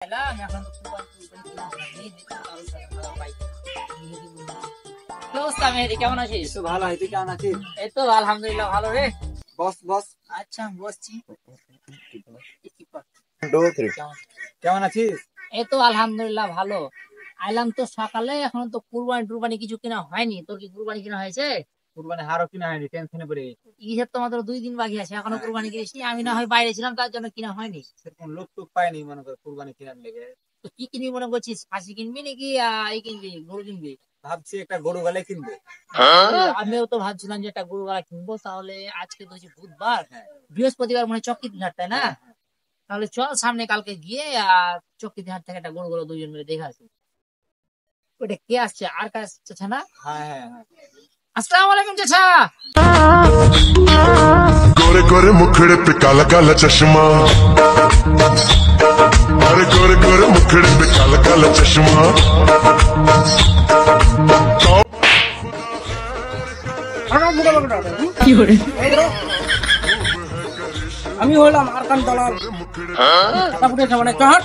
এখন তো কি অবস্থা মেহেদি, কেমন আছিস? ভালো, তুই কেমন আছিস? এই তো আলহামদুলিল্লাহ ভালো রে। বস বস আচ্ছা বসছি। কেমন আছিস? এই তো আলহামদুলিল্লাহ ভালো। আইলাম তো সকালে, এখন তো কুরবানি টুরবানি কিছু কিনা হয়নি। তোর কি কুরবানি কিনা হয়েছে? কুরবানি হারও কিনা হয়নি, টেনশনে পড়ে গেছি। ঈদের তো মাত্র 2 দিন বাকি আছে, এখনো কুরবানি কিনিসনি। আমি না হয় বাইরে ছিলাম, তার জন্য কিনা হয়নি। সেরকম লোক টুক পাইনি মনে কর কুরবানি কেনার লেগে। তো কি কিনবি মনে করছিস? খাসি কিনবি নাকি এই কিনবি, গরু কিনবি? ভাবছি একটা গরু গালে কিনবো। আমিও তো ভাবছিলাম যে একটা গরু গাড়া কিনবো। তাহলে আজকে তো হচ্ছে বুধবার, বৃহস্পতিবার মনে হয় চক্কির হাট, তাই না? তাহলে চল সামনে কালকে গিয়ে চক্কির হাট থেকে একটা গরু গরু দুজন মিলে দেখে আসি। ওটা কে আসছে? আর কাজ চাচা না? হ্যাঁ হ্যাঁ হ্যাঁ। আসসালামু আলাইকুম চাচা। गोरे गोरे मुखड़े पे काला काला चश्मा, अरे गोरे गोरे मुखड़े पे काला काला चश्मा। আমি হলাম আরকান দালাল। মানে চহাট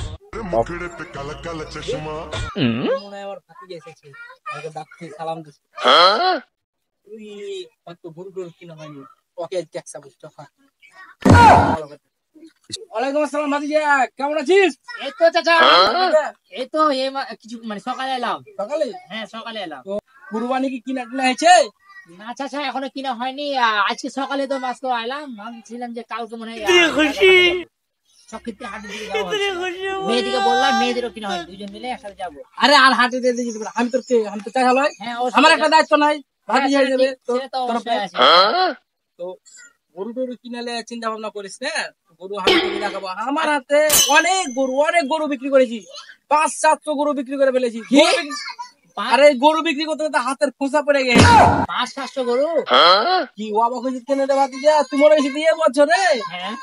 मुखड़े पे काला काला चश्मा। মনে হয় আমার ভাতিজা এসেছে, আমাকে ডাকতে সালাম দিচ্ছে। তুই হয়তো গরু গরু কিনা হয়নি, ওকে দেখছা বুঝতে। ওয়ালাইকুম আসসালাম ভাতিজা, কেমন আছিস? এই তো চাচা, এই তো কিছু মানে সকালে এলাম। সকালে? হ্যাঁ সকালে এলাম। কুরবানি কি কিনা টিনা হয়েছে? না চাচা এখনো কিনা হয়নি। আজকে সকালে তো মাছ তো আইলাম, ভাবছিলাম যে কালকে মনে হয় চক্রিতে হাটে দিকে যাবো। মেয়েদিকে বললাম, মেয়েদেরও কিনা হয়, দুজন মিলে একসাথে যাবো। আরে আর হাটে দিয়ে দিতে পারে, আমি তো চাই ভালো। হ্যাঁ আমার একটা দায়িত্ব নাই, ভাতিজা হ্যাঁ, হিসেবে তো সেটা তো অবশ্যই আছে। তো গরু টরু কিনালে চিন্তা ভাবনা করিস না। গরু হাতে করে দেখাবো। আমার হাতে অনেক গরু বিক্রি করেছি, 500-700 গরু বিক্রি করে ফেলেছি। আরে গরু বিক্রি করতে করতে হাতের খোঁচা পড়ে গেছে। 500-700 গরু? কি অবাক হয়েছিস কেন রে ভাতিজা? তুই মনে হয়েছিস এ বছরে? হ্যাঁ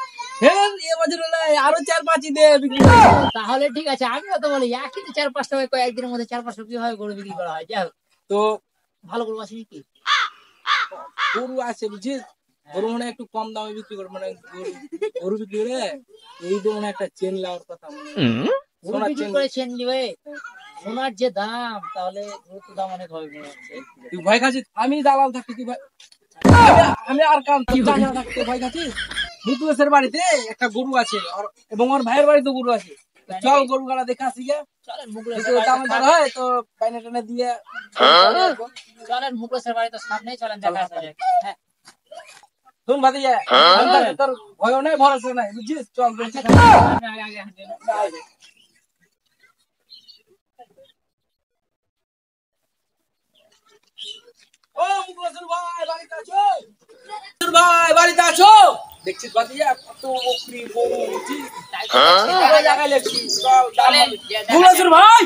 হ্যাঁ এ বছরে নয়, আরো 4-5 দে বিক্রি করেছি। তাহলে ঠিক আছে। আমিও তো বলি একই তো 4-5টা কয়েকদিনের মধ্যে 4-500 কি হয় গরু বিক্রি করা হয়। যাই হোক, তো ভালো গরু আছে নাকি? গরু আছে বুঝছিস, গরু মানে একটু কম দামে বিক্রি করে, মানে গরু বিক্রি করে এই তো মানে একটা চেন নেওয়ার কথা। গরু বিক্রি করে চেন নিবে? সোনার যে দাম, তাহলে গরুর তো দাম অনেক হবে মনে হচ্ছে। তুই ভয় খাচ্ছিস? আমি দালাল থাকতে তুই আমি আর কান থাকতে ভয় খাচ্ছিস? মুতুয়ের বাড়িতে একটা গরু আছে, এবং ওর ভাইয়ের বাড়িতে গরু আছে। চল গরু গাড়া দেখে আসি গে। চলেন দামে দর হয় তো পাইনে টানে দিয়ে। চলেন মুকেশের বাড়ি তো সামনেই, চলেন দেখা আসা যাক। হ্যাঁ শুন ভাতিজা, তোর ভয়ও নাই ভরসা নাই বুঝছিস, চল আগে আগে হাঁটেন। ও মুকুল ভাই বাড়িতে আছো? ভাই বাড়িতে আছো? দেখছিস ভাতিজা কত বকরি গরু বুঝছিস, জায়গায় লেখছি। চলেন মুকুল ভাই,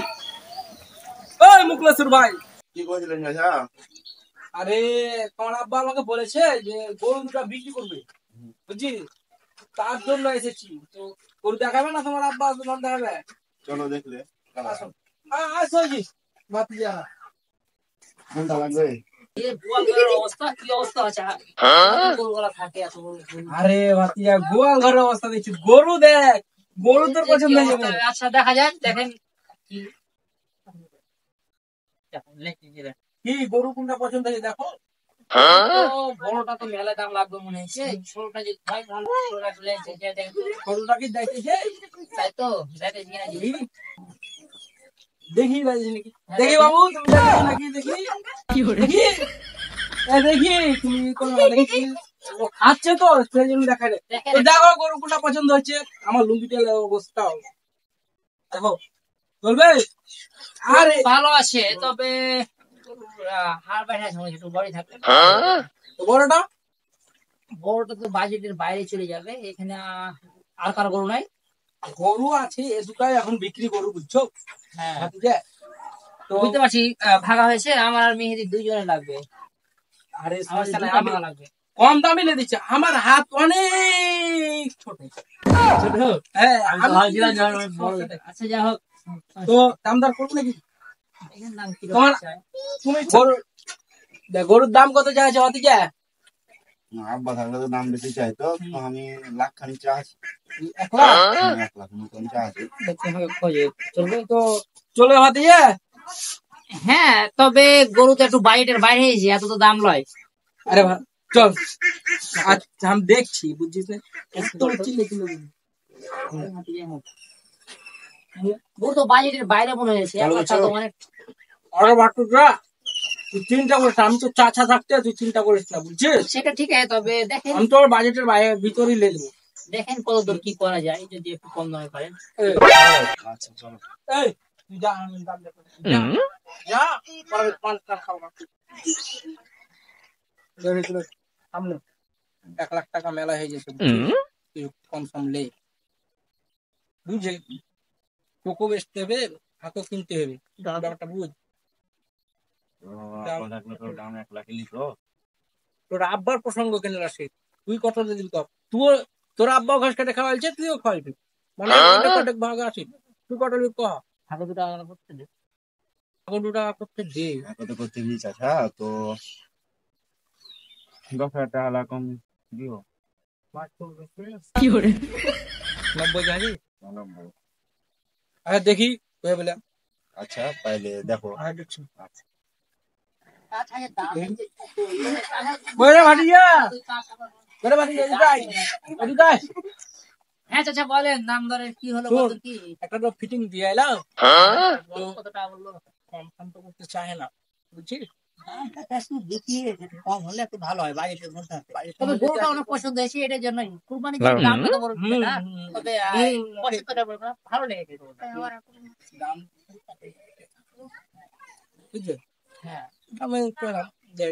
ওই মুকুল ভাই, কি কইছিলেন চাচা? আরে তোমার আব্বা আমাকে বলেছে যে গরু দুটা বিক্রি করবে বুঝছিস, তার জন্য এসেছি। তো গরু দেখাবে না তোমার আব্বা? তোমার দেখাবে? চলো দেখলে আসো আসো ভাতিজা। কোনটা লাগবে? আরে ভাতিজা গোয়াল ঘরের অবস্থা দেখছি, গরু দেখ, গরু তোর পছন্দ হয়ে যাবে। আচ্ছা দেখা যাক, দেখেন কি গরু কোনটা পছন্দ হয়েছে দেখো। বড়টা তো মেলা দাম লাগবে মনে হচ্ছে। ছোটটা যদি হয় ভালো, ছোটটা চলে আসছে, গরুটা কি দেখেছে? তাই তো দেখেছি নাকি? দেখি নাকি, দেখি বাবু তুমি দেখেছো নাকি? দেখি দেখি দেখি তুমি কোন দেখি খাচ্ছে তো সেই জন্য দেখা যায়। তো দেখো গরু কোনটা পছন্দ হচ্ছে। আমার লুঙ্গিটা অবস্থা দেখো, চলবে? আরে ভালো আছে, তবে হাড় বাইরে আছে, একটু বড়ি থাকলে। বড়টা বড়টা তো বাজেটের বাইরে চলে যাবে। এখানে আর কারো গরু নাই? গরু আছে, এ দুটাই এখন বিক্রি গরু বুঝছো। হ্যাঁ তো বুঝতে পারছি। ভাগা হয়েছে, আমার আর মেহেদি দুইজনে লাগবে। আরে আমাদের সমস্যা নাই, দুটো আমি ভাগা লাগবে। কম দামে নিয়ে দিচ্ছি। আমার হাত অনেক ছোট। হ্যাঁ আচ্ছা যা হোক, তো দাম দর করবো নাকি? এখানে দাম কি তোমার তুমি গরুর দাম কত চাইছো ভাতিজা? আব্বা থাকলে তো দাম বেশি চাইতো, তো আমি লাখ খানিক চা আছি। 1 লাখ 1 লাখ মতন চা আছে। চলবে তো, চলে ভাতিজা। হ্যাঁ, তবে গরু তো একটু বাজেটের বাইরে হয়েছে, এত তো দাম লয়। আরে চল, আচ্ছা আমি দেখছি, বুঝছিস না এত চিল্লে চিল্লে গরু তো বাজেটের বাইরে মনে হয়েছে, চলো, 1 লাখ টাকা তো অনেক। আরে বাটুরা, তুই চিন্তা করিস না, আমি তো চাচা থাকতে তুই চিন্তা করিস না, বুঝছিস? সেটা ঠিক আছে, তবে দেখেন আমি তোর বাজেটের বাইরে ভিতরেই লে দেবো। দেখেন কত দূর কি করা যায়, যদি একটু কম দামে পারেন। আচ্ছা চলো। এই তুই যা, আমি দাম দেখো, যা পরে 5 লাখ খাওয়া সামনে 1 লাখ টাকা মেলা হয়ে গেছে, বুঝছিস? তুই কম সম লে, বুঝে কোকো বেচতে হবে, হাতও কিনতে হবে, ব্যাপারটা বুঝ। আব্বা থাকলে তো দাম 1 লাখ নিত। তোর আব্বার প্রসঙ্গ কেন আসে? তুই কত দিবি কর, তোর আব্বাও ঘাস কেটে খাওয়াইছে, তুইও খাওয়াইবি, মানে কটেক ভাগ আসি, তুই কত দিবি কহ, হাতে 2 টাকা করতে দে। এখন 2 টাকা করতে দে। কত করতে দিই চাচা? তো 10,000 টাকা হলে কম দিও। 90 জানি। 90। আচ্ছা দেখি তুই বলে, আচ্ছা পাইলে দেখো। দেখছি আচ্ছা। বলে ভাটিয়া, বলে ভাটিয়া, এদিকে আয়। হ্যাঁ চাচা বলেন, দাম দরের কি হলো, শোন, কত কি? একটা তো ফিটিং দিয়ে এলাম, কত টাকা বললো? কম সম তো করতে চায় না, বুঝছিস? দামটা একটু দেখি, একটু কম হলে একটু ভালো হয়, বাজেটের মধ্যে থাকে। তবে গরুটা অনেক পছন্দ হয়েছে, এটার জন্য কুরবানির জন্য দামটা তো বড় বিষয় না, তবে পছন্দটা বড় না, ভালো লেগেছে গরুটা। দাম বুঝলি? হ্যাঁ, আমি কইলাম যে,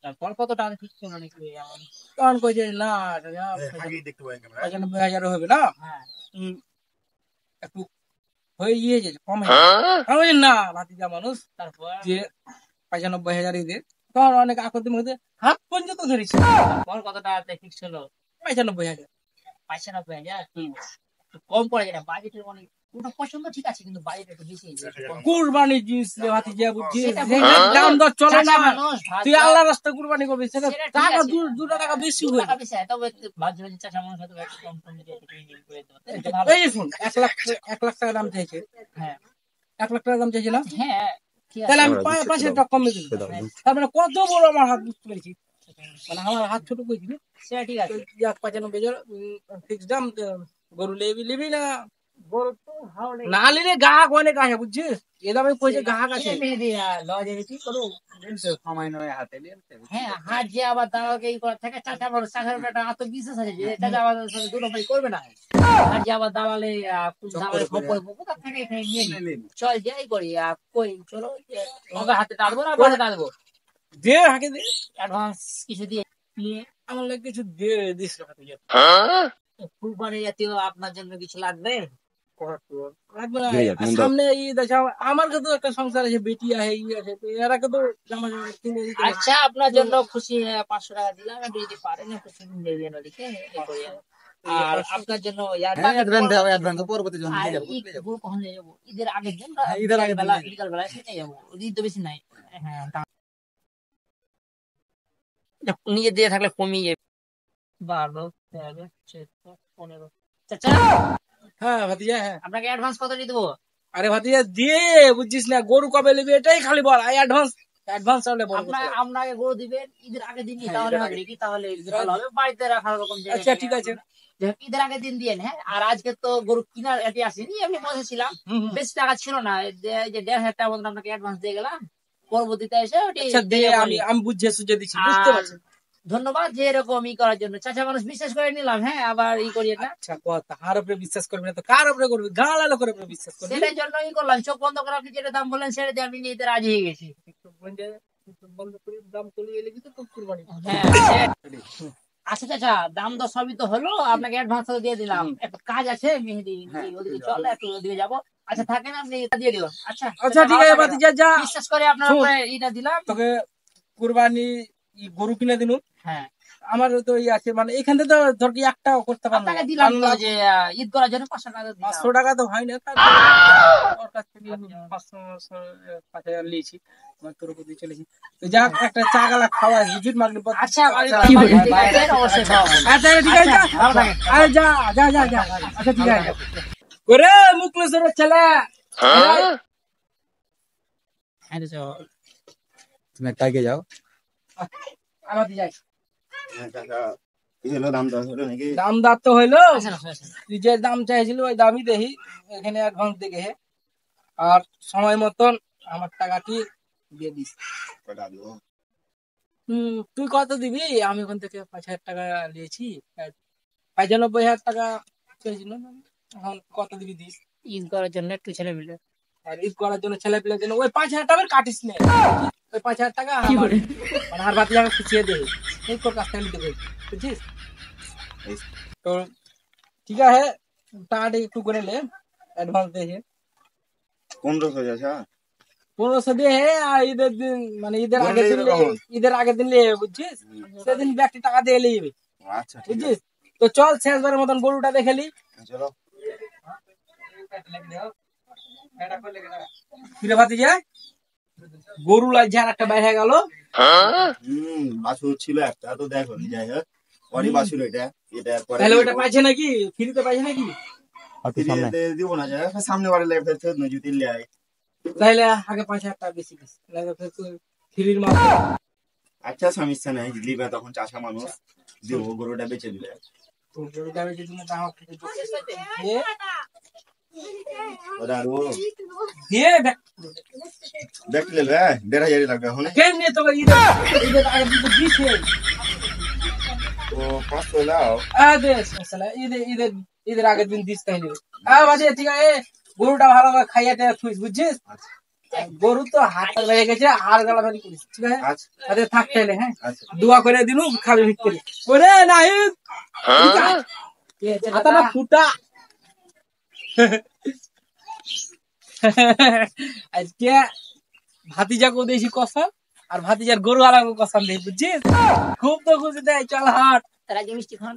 তারপর কত টাকা ঠিক ছিল নাকি এমন? তখন কইছে না, আগেই দেখতে পাই ক্যামেরা। 95,000 হবে না, হ্যাঁ, একটু হয়ে গিয়েছে, কম হয়ে গেছে। আমি বলছি, না ভাতিজা মানুষ, তারপর যে 95,000 দে, তখন অনেক আকর্ষণ মধ্যে হাত পর্যন্ত ধরেছে, তারপর কত টাকা ঠিক ছিল? 95,000। 95,000। একটু কম পড়ে যায় না, বাজেটের অনেক। ওটা পছন্দ ঠিক আছে, কিন্তু বাজেট একটু বেশি হয়ে যায়। কুরবানির জিনিস রে ভাতিজা, বুঝছিস? সেটা যেখানে দাম দর চলে চাচা না, মানুষ, তুই ভাত আল্লাহ রাস্তায় কুরবানি করবি, সেটা সেটা ঠিক টাকা আছে। 2 টাকা বেশি 2 হয়ে টাকা বেশি হয়, তবে ভাবছি ভাবছি চাচা মানুষ হয়তো একটু কম কম দিয়ে একটু নিয়ে করে দেবো। এটা ভালো। এই যে শুন, 1 লাখ টাকা দাম চাইছে, হ্যাঁ 1 লাখ টাকা দাম চাইছে না, হ্যাঁ, ঠিক আছে। তাহলে আমি 5,000 টাকা কমে দিই। তার মানে কত বড় আমার হাত, বুঝতে পেরেছি? মানে আমার হাত ছোট করেছি, সেটা ঠিক আছে। 95,000 ফিক্স দাম। গরু লিবি না, গরু তো ভালো লেগে না নিলে গাহক অনেক আসে, বুঝছিস? এ দামে কইছে গাহক আছে। মেহেদি লজে কি করো? সময় নয় হাতে নিয়ে। হ্যাঁ, হাট যে আবার দাঁড়াকে ই করা থাকে, চাচা বড় চাচার একটা আত্মবিশ্বাস আছে যে চাচা আবার দুটো ভাই করবে না। হাট যে আবার দাঁড়ালে দাঁড়ালে খপ্পর কোথা থেকে এখানে নিয়ে নিই। চল যাই করি, কই চলো ওকে হাতে টানবো না পাশে টানবো, দে হাকে দে, অ্যাডভান্স কিছু দিয়ে নিয়ে আমার লাগে কিছু দে দিস না তুই। কুরবানি জাতীয় আপনার জন্য কিছু লাগবে। লাগবে না। আর সামনে ঈদ আছে, আমার কাছে একটা সংসার আছে, বেটি আছে, ই আছে, তো এরা তো জামা জামা কিনে দিতে হবে। আচ্ছা, আপনার জন্য খুশি 500 টাকা দিলাম, আপনি যদি পারেন একটু কিনে দিয়ে দেন ওদিকে, এই করে। আর আপনার জন্য পরবর্তী জন আর গরু কখন নিয়ে যাবো? ঈদের আগের দিন বা ঈদের আগের দিন বেলা, বিকাল বেলা এসে নিয়ে যাবো, ঈদ তো বেশি নাই। হ্যাঁ, নিয়ে দিয়ে থাকলে কমিয়ে 12, 13, 14, 15। চাচা হ্যাঁ ভাতিজা, হ্যাঁ। আপনাকে অ্যাডভান্স কত দিয়ে দেবো? আরে ভাতিজা দিয়ে, বুঝছিস না, গরু কবে নেবে এটাই খালি বল, আই অ্যাডভান্স, অ্যাডভান্স হলে বল। আপনাকে গরু দিবেন ঈদের আগের দিন, তাহলে হবে কি? তাহলে ভালো হবে, বাড়িতে রাখার রকম জায়গা। আচ্ছা ঠিক আছে, ঈদের আগের দিন দিয়ে। হ্যাঁ, আর আজকে তো গরু কিনার এটি আসেনি, এমনি বসেছিলাম, বেশি টাকা ছিল না, এই যে 1,500 টাকা মতন আপনাকে অ্যাডভান্স দিয়ে গেলাম, পরবর্তীতে এসে ওটি আচ্ছা দে, দিয়ে আমি বলি। আমি বুঝে সুঝে দিচ্ছি, বুঝতে আর পারছি। ধন্যবাদ যে এরকম ই করার জন্য, চাচা মানুষ বিশ্বাস করে নিলাম। হ্যাঁ, আবার ই করি না, আচ্ছা কথা, কার উপরে বিশ্বাস করবি না তো কার উপরে করবি? গাঁড় লোকের উপরে বিশ্বাস করবি। সেটার জন্য ই করলাম, চোখ বন্ধ করে আপনি যেটা দাম বললেন সেটা দিয়ে আমি নিতে রাজি হয়ে গেছি। বন্ধ করে দাম চলে এলে কিন্তু তোর কুরবানি। হ্যাঁ, আচ্ছা চাচা, দাম দর সবই তো হলো, আপনাকে অ্যাডভান্স দিয়ে দিলাম, একটা কাজ আছে মেহেদি, ওদিকে চল, একটু ওদিকে যাবো। আচ্ছা থাকেন, আপনি এটা দিয়ে দিলাম। আচ্ছা আচ্ছা ঠিক আছে ভাতিজা, যা। বিশ্বাস করে আপনার শোন, উপরে এটা দিলাম। তোকে কুরবানি গরু কিনে দিনু, হ্যাঁ, আমার তো ইয়ে আছে মানে এখান থেকে তো ধর কি একটাও করতে পারবো আপনাকে না। দিলাম তো আল্লাহ, যে ঈদ করার জন্য 500 টাকা দিলাম। 500 টাকা তো হয় না, ওর কাছ থেকে 5,000 নিয়েছি, তোর উপর দিয়ে চলেছি। তো যাক, একটা চা গালা খাওয়া হিজুট মাগলি পর। আচ্ছা বাড়িতে অবশ্যই খাওয়াবো। আচ্ছা ঠিক আছে, আচ্ছা, ভালো থাকেন। আরে যা যা যা যা, আচ্ছা ঠিক আছে। ওরে মুখলেশ্বরের ছেলে, এই তো চল। তুমি একটা আগে যাও। আমাদের যাই। হ্যাঁ, কাকা, কি হলো, দাম দর হলো নাকি? দাম দার তো হইলো, আসেন, আসেন। তুই যে দাম চাইছিল ওই দামই দেখি এখানে অ্যাডভান্স দেখে, আর সময় মতন আমার টাকাটি দিয়ে দিস। কটা দেবো? তুই কত দিবি? আমি ওখান থেকে 5,000 টাকা নিয়েছি, 95,000 টাকা চেয়েছিল না? এখন কত দিবি দিস? ঈদ করার জন্য একটু ছেলে মিলে। আর ঈদ করার জন্য ছেলে পেলের জন্য ওই 5,000 টাকা কাটিস নে, ওই 5,000 টাকা আমার মানে আর বাকি টাকা খুঁচিয়ে দে, এই তোর কাছ থেকে নিতে পারি, বুঝছিস? তো ঠিক আছে, টাকাটা একটু করে নে অ্যাডভান্স দিয়ে। 1500 যাচ্ছে? 1500 দিয়ে আর ঈদের দিন মানে ঈদের আগের দিন ঈদের আগের দিন নিয়ে বুঝছিস, সেদিন ব্যক্তি টাকা দিয়ে নিয়ে যাবে, আচ্ছা ঠিক আছে, বুঝছিস? তো চল শেষবারের মতন গরুটা দেখে নি। চলো। ফিরে পাতি যায় গরু লাগছে আর একটা বাইরে গেল। বাছুর ছিল একটা, তো দেখো যাই হোক, পরে বাছুর এটা, এটা পরে তাহলে ওটা পাইছে নাকি, ফ্রিতে পাইছে নাকি? ফিরিয়ে দিব না, যাই হোক, সামনে বারে লেগে ফেলতে না যদি লাই। তাহলে আগে 5,000 টাকা বেশি দিস, নাহলে ফের তুই ফ্রির মাল। আচ্ছা সমস্যা নাই, দিবে তখন চাষা মানুষ, দিব গরুটা বেচে দিলে। তো গরুটা বেচে দিলে তো আমার থেকে ওটা আরো দিয়ে দেখ দেখলে 1,500 লাগবে এখন। কেন নিয়ে তোকে ঈদের ঈদের আগের দিন তো দিছে। তো 500 লাও। বেশ মশলা ঈদের ঈদের ঈদের আগের দিন দিস তাইলে। বাজে ঠিক আছে, গরুটা ভালো করে খাইয়ে দেয় থুইস, বুঝছিস? গরু তো হাত লেগে গেছে, হাড় গালাগালি করিস, ঠিক আছে? আচ্ছা আরে থাক তাইলে, হ্যাঁ আচ্ছা। দোয়া করে দিলু, খাবি ভিতরে ওরে নাই হাতাটা ফুটা। আজকে ভাতিজাকে দিয়েছি কসম, আর ভাতিজার গরু আলাকে কসম দিই, বুঝছিস? খুব তো খুশি দেয়, চল হাট। তারা কি মিষ্টি খান?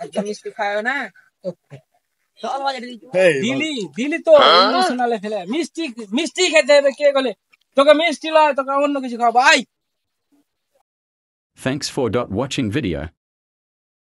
আজকে মিষ্টি খায় না? চল বাজারে দিই। দিলি দিলি তো ইমোশনালে ফেলে, মিষ্টি মিষ্টি খেতে হবে, কে বলে তোকে মিষ্টি লয়, তোকে অন্য কিছু খাওয়াবো, I. Thanks for watching video.